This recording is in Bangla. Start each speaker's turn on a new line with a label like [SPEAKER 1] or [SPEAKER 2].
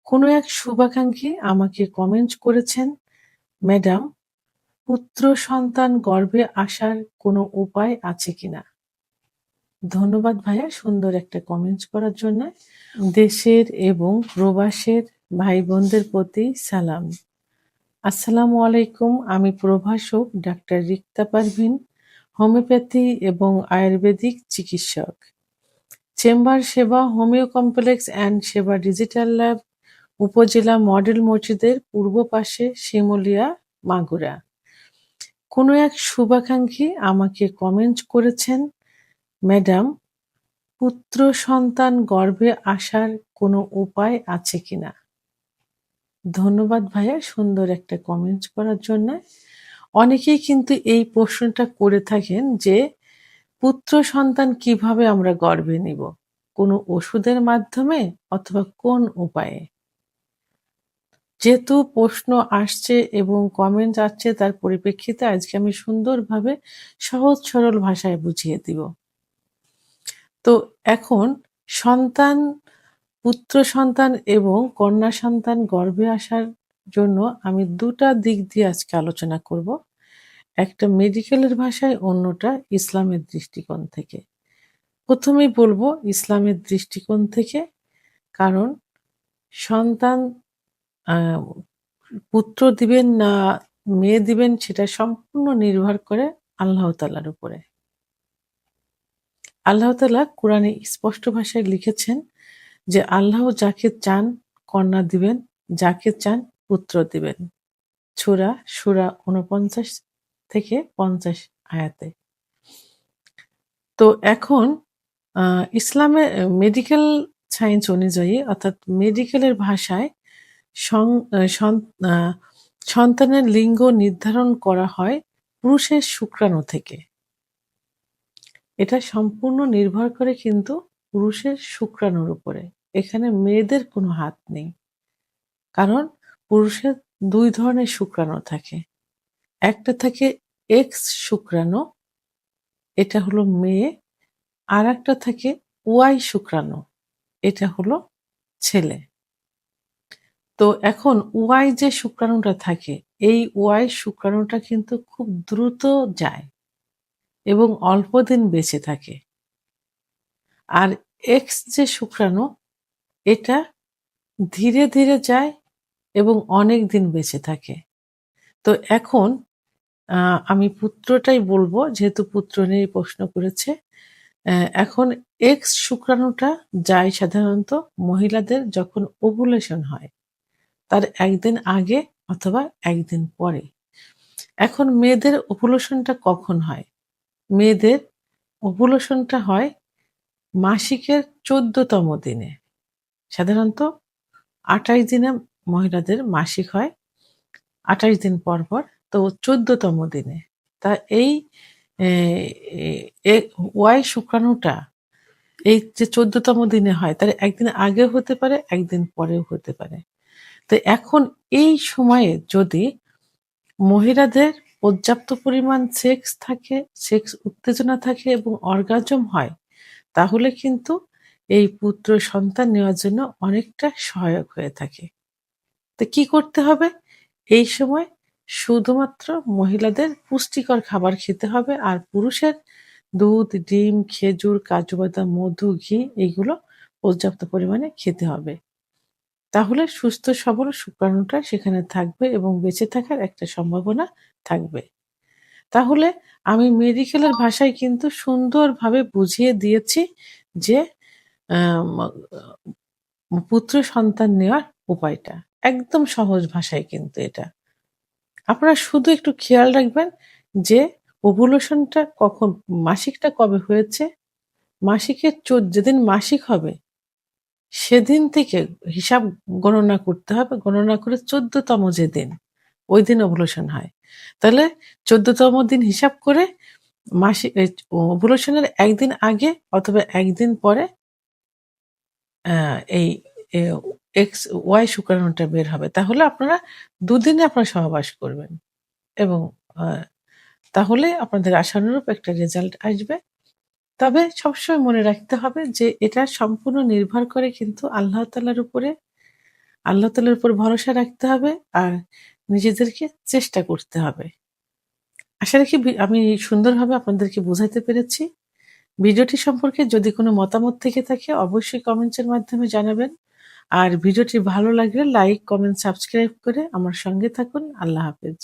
[SPEAKER 1] কোনো এক শুভাকাঙ্ক্ষী আমাকে কমেন্ট করেছেন, ম্যাডাম, পুত্র সন্তান গর্ভে আসার কোনো উপায় আছে কিনা? ধন্যবাদ ভাইয়া সুন্দর একটা কমেন্ট করার জন্য। দেশের এবং প্রবাসের ভাই বোনদের প্রতি সালাম। আসসালামু আলাইকুম। আমি প্রভাষক ডাক্তার রিক্তা পারভিন, হোমিওপ্যাথি এবং আয়ুর্বেদিক চিকিৎসক। চেম্বার সেবা হোমিও কমপ্লেক্স অ্যান্ড সেবা ডিজিটাল ল্যাব, উপজেলা মডেল মসজিদের পূর্ব পাশে, শিমুলিয়া, মাগুরা। কোনো এক শুভাকাঙ্ক্ষী আমাকে কমেন্ট করেছেন, ম্যাডাম, পুত্র সন্তান গর্ভে আসার কোনো উপায় আছে কিনা? ধন্যবাদ ভাইয়া সুন্দর একটা কমেন্ট করার জন্য। অনেকেই কিন্তু এই প্রশ্নটা করে থাকেন যে পুত্র সন্তান কিভাবে আমরা গর্ভে নিব? কোনো ওষুধের মাধ্যমে অথবা কোন উপায়ে? যেহেতু প্রশ্ন আসছে এবং কমেন্ট আসছে তার পরিপ্রেক্ষিতে আজকে আমি সুন্দরভাবে সহজ সরল ভাষায় বুঝিয়ে দিব। তো এখন সন্তান, পুত্র সন্তান এবং কন্যা সন্তান গর্ভে আসার জন্য আমি ২ টা দিক দিয়ে আজকে আলোচনা করব। একটা মেডিকেলের ভাষায়, অন্যটা ইসলামের দৃষ্টিকোণ থেকে। ১ম এই বলবো ইসলামের দৃষ্টিকোণ থেকে, কারণ সন্তান আ পুত্র দিবেন না মেয়ে দিবেন সেটা সম্পূর্ণ নির্ভর করে আল্লাহ তাআলার উপরে। আল্লাহ তাআলা কোরআনে স্পষ্ট ভাষায় লিখেছেন যে আল্লাহ যাকে চান কন্যা দিবেন, যাকে চান পুত্র দিবেন। সূরা ৪৯ থেকে ৫০ আয়াতে। তো এখন ইসলামে মেডিকেল সায়েন্স অনুযায়ী, অর্থাৎ মেডিকেলের ভাষায় সং আ সন আ সন্তানের লিঙ্গ নির্ধারণ করা হয় পুরুষের শুক্রাণু থেকে। এটা সম্পূর্ণ নির্ভর করে কিন্তু পুরুষের শুক্রাণুর উপরে। এখানে মেয়েদের কোনো হাত নেই। কারণ পুরুষের ২ ধরনের শুক্রাণু থাকে। একটা থাকে এক্স শুক্রাণু, এটা হলো মেয়ে। আরেকটা থাকে ওয়াই শুক্রাণু, এটা হলো ছেলে। তো এখন ওয়াই যে শুক্রাণুটা থাকে, এই ওয়াই শুক্রাণুটা কিন্তু খুব দ্রুত যায় এবং অল্প দিন বেঁচে থাকে। আর এক্স যে শুক্রাণু, এটা ধীরে ধীরে যায় এবং অনেক দিন বেঁচে থাকে। তো এখন আমি পুত্রটাই বলবো, যেহেতু পুত্র নিয়ে প্রশ্ন করেছে। এখন এক্স শুক্রাণুটা যায় সাধারণত মহিলাদের যখন ওভুলেশন হয়, তার ১ দিন আগে অথবা ১ দিন পরে। এখন মেয়েদের ওভুলেশনটা কখন হয়? মেয়েদের ওভুলেশনটা হয় মাসিকের ১৪তম দিনে। সাধারণত ২৮ দিনে মহিলাদের মাসিক হয়, ২৮ দিন পর, পর। তো ১৪তম দিনে। তা এই এ এ ওয়াই শুক্রাণুটা এই যে ১৪তম দিনে হয়, তার ১ দিন আগেও হতে পারে, ১ দিন পরেও হতে পারে। তো এখন এই সময়ে যদি মহিলাদের পর্যাপ্ত পরিমাণ সেক্স থাকে, সেক্স উত্তেজনা থাকে এবং অর্গাজম হয়, তাহলে কিন্তু এই পুত্র সন্তান নেওয়ার জন্য অনেকটা সহায়ক হয়ে থাকে। তো কি করতে হবে? এই সময় শুধুমাত্র মহিলাদের পুষ্টিকর খাবার খেতে হবে, আর পুরুষের দুধ, ডিম, খেজুর, কাজু বাদাম, মধু, ঘি এগুলো পর্যাপ্ত পরিমাণে খেতে হবে। তাহলে সুস্থ সবল শুক্রাণুটা সেখানে থাকবে এবং বেঁচে থাকার একটা সম্ভাবনা থাকবে। তাহলে আমি মেডিকেলের ভাষায় কিন্তু সুন্দরভাবে বুঝিয়ে দিয়েছি যে আম পুত্র সন্তান নেওয়ার উপায়টা। একদম সহজ ভাষায় কিন্তু এটা। আপনারা শুধু একটু খেয়াল রাখবেন যে ওভুলেশনটা কখন, মাসিকটা কবে হয়েছে, মাসিকের যেদিন মাসিক হবে সেদিন থেকে হিসাব গণনা করতে হবে। গণনা করে ১৪তম যেদিন, ওইদিন ওভুলেশন হয়। তাহলে ১৪তম দিন হিসাব করে ওভুলেশনের ১ দিন আগে অথবা ১ দিন পরে আ এই এ এক্স ওয়াই শুক্রাণুটা বের হবে। তাহলে আপনারা ২ দিনে আপনারা সহবাস করবেন এবং আ তাহলে আপনাদের আশানুরূপ একটা রেজাল্ট আসবে। তবে সবসময় মনে রাখতে হবে যে এটা সম্পূর্ণ নির্ভর করে কিন্তু আল্লাহ তাআলার উপরে। আল্লাহ তাআলার উপর ভরসা রাখতে হবে আর নিজেদেরকে চেষ্টা করতে হবে। আশা রাখি আমি সুন্দরভাবে আপনাদেরকে বোঝাতে পেরেছি। ভিডিওটি সম্পর্কে যদি কোনো মতামত থেকে থাকে অবশ্যই কমেন্টসের মাধ্যমে জানাবেন। আর ভিডিওটি ভালো লাগলে লাইক, কমেন্ট, সাবস্ক্রাইব করে আমার সঙ্গে থাকুন। আল্লাহ হাফেজ।